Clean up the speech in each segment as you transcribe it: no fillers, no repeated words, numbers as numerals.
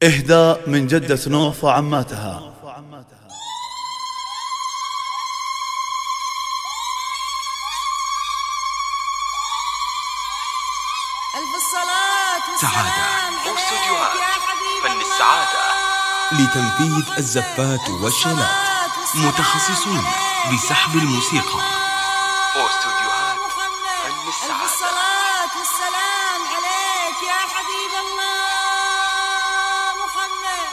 إهداء من جدة نوف وعماتها. ألف الصلاة والسلام واستوديوهات عليك يا حبيب فن السعادة لتنفيذ الزفات والشلات، متخصصون بسحب الموسيقى. واستوديوهات فن ألف السعادة. الصلاة والسلام عليك يا حبيب الله محمد.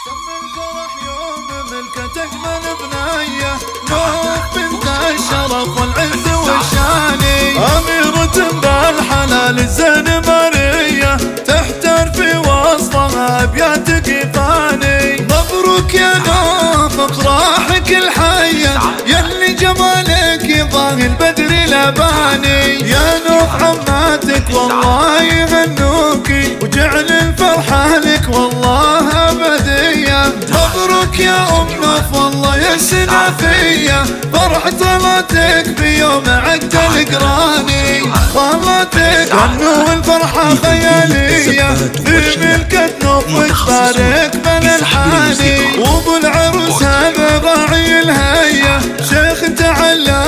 تم الفرح يوم ملكة أجمل بنية، نوف بنت الشرف والعز والشاني، أميرة بالحلال الزين مرية، تحتر في وسطها أبيات قفاني. مبروك يا نوف أفراحك الحية، يلي جمالك يضاهي البدر الأباني. يا نوف عماتك والله يهنوكي، وجعل الفرحة لك والله أبدية. مبروك يا أم نوف والله يا السنافية، فرحة صلاتك بيوم عدت القراني. صلاتك عنو الفرحة خيالية، في ملكة نوف وتبارك بالالحاني. وابو العروس هذا راعي الهية، شيخ تعلى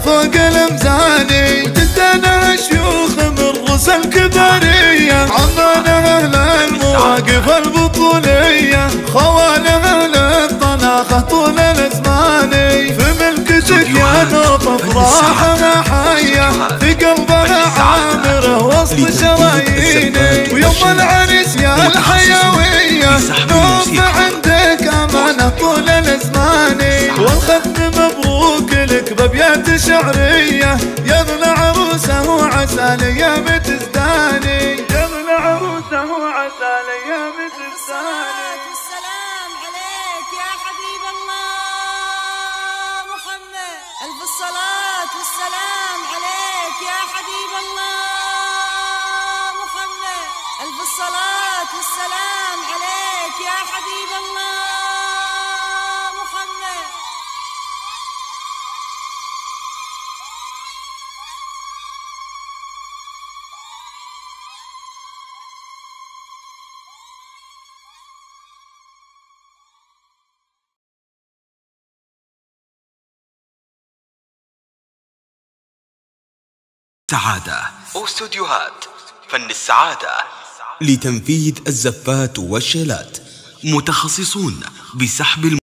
فوق الامزاني. وتدانا شيوخ من رؤوس الكبارية، عمانا اهل المواقف البطولية، خوالها للطناخة طول الازماني. في ملكتك يا نوف افراحنا حية، في قلبنا عامرة وسط شراييني. ويوم العريس يا الحيوية، نوف عندك امانة طول الازماني. والختم مبروك لك بابيات شعرية، يا ابن عروسه وعسى الايام تزداني. يا ابن عروسه وعسى الايام تزداني. السلام عليك يا حبيب الله محمد. ألف الصلاة والسلام عليك يا حبيب الله محمد. ألف الصلاة والسلام عليك يا حبيب الله محمد. سعادة. واستوديوهات فن السعادة. لتنفيذ الزفات والشلات، متخصصون بسحب